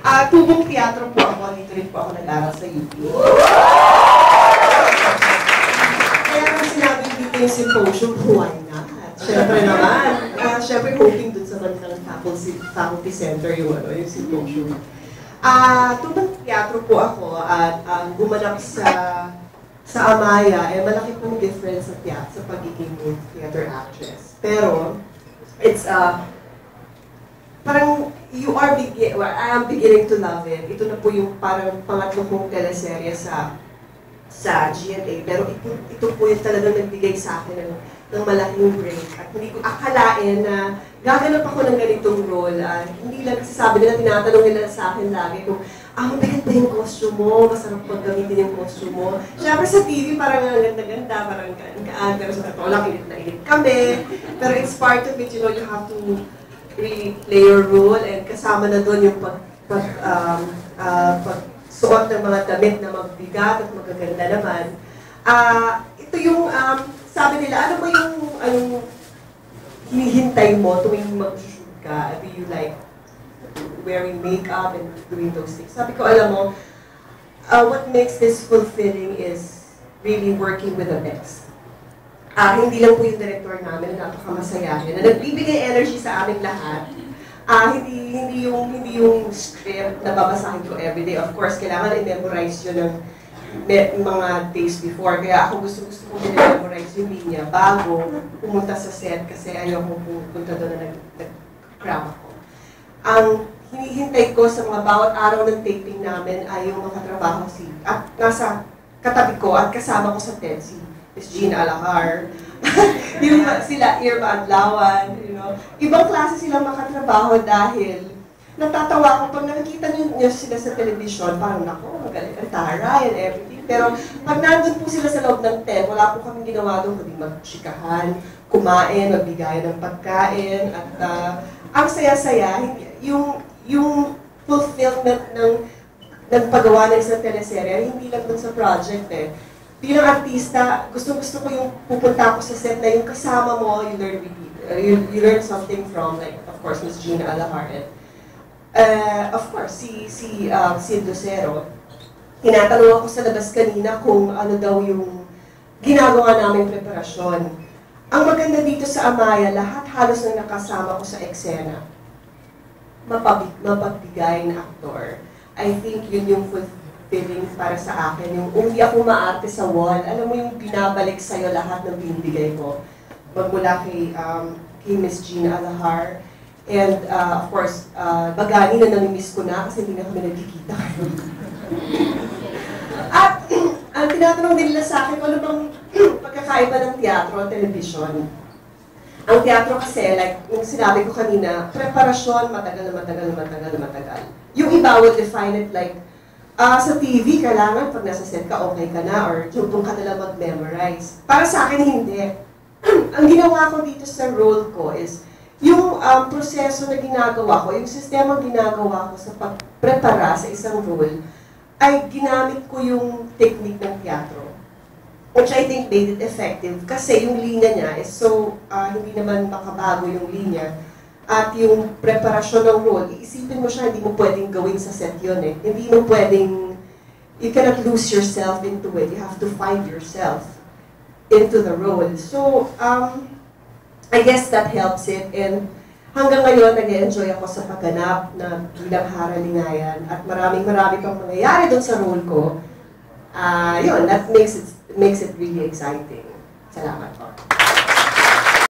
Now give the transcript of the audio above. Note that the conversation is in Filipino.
Tubong teatro po ako, dito rin po ako nag-aral sa UP. Kaya kung sinabi dito yung symposium, why not? Siyempre naman, siyempre hoping dun sa Manila Faculty Center yung symposium. Tubong teatro po ako at gumanap sa Amaya, malaki pong difference sa pagiging theater actress. Pero, it's parang I am beginning to love it. Ito na po yung parang pangatlo kong teleserye sa GMA. Pero ito po yung talagang nagbigay sa akin ng malaking break. At hindi ko akalain na gaganap ako ng ganitong role. Hindi lang sasabi nila, tinatanong nila sa akin lagi kung, mabigat ba yung costume mo? Masarap pag gamitin yung costume mo. Siyempre sa TV parang ang ganda-ganda, parang pero sa totoo lang, init na init kami. Pero it's part of it, you have to really play your role and kasama na doon yung pagsuot ng mga damit na magbigat at magaganda naman. Ito yung, sabi nila, ano ba yung hinihintay mo tuwing mag-shoot ka? Do you like wearing makeup and doing those things? Sabi ko, alam mo, what makes this fulfilling is really working with the best. Hindi lang po yung director namin na napakamasayahin, na nagbibigay energy sa aming lahat. Hindi yung script na babasahin ko everyday. Of course, kailangan i-memorize yun ng mga days before. Kaya ako gusto ko i-memorize yung linya bago pumunta sa set kasi ayoko pupunta doon na nag-cram ako. Ang hinihintay ko sa mga bawat araw ng taping namin ay yung makatrabaho at nasa katabi ko at kasama ko sa TED si Miss Gina Alahar, sila Irma Adlawan, Ibang klase silang makatrabaho dahil natatawa ko pag nakikita niyo sila sa television, parang nako, magaling ang taray and everything. Pero pag nandun po sila sa loob ng TED, wala po kami ginawa doon kundi magchikahan, kumain, magbigayan ng pagkain, at ang saya-saya, yung fulfillment ng paggawa ng isang teleserye, hindi lang dun sa project Bilang artista, gusto ko yung pupunta ako sa set na yung kasama mo, you learn something from, like, of course, Miss Gina Alahar, of course, si Lucero. Tinatanong ako sa labas kanina kung ano daw yung ginagawa naming preparasyon. Ang maganda dito sa Amaya, lahat halos ng nakasama ko sa eksena, mapagbigay na aktor. I think yun yung fulfilling para sa akin. Yung hindi ako maarte sa wall, alam mo yung binabalik sa'yo lahat ng binibigay ko. Magmula kay Miss Gina Alahar. And of course, Bagani na namimiss ko na kasi hindi na kami nagkikita. At ang tinatanong nila sa akin, ano bang pagkakaiba ng teatro at television? Ang teatro kasi, like yung sinabi ko kanina, preparasyon, matagal. Yung iba would define it like, sa TV, kailangan pag nasa set ka, okay ka na, or doon ka nalang mag-memorize. Para sa akin, hindi. Ang ginawa ko dito sa role ko is, yung proseso na ginagawa ko, yung sistema ginagawa ko sa pagprepara sa isang role, ay ginamit ko yung technique ng teatro. Which I think made it effective kasi yung linya niya is so, hindi naman makabago yung linya. At yung preparasyon ng role, iisipin mo siya, hindi mo pwedeng gawin sa set yun Hindi mo pwedeng, you cannot lose yourself into it. You have to find yourself into the role. So, I guess that helps it. And hanggang ngayon, nag-enjoy ako sa pagganap na bilang Hara Lingayan. At marami pang mangyayari doon sa role ko. Yun, that makes it really exciting. Salamat po.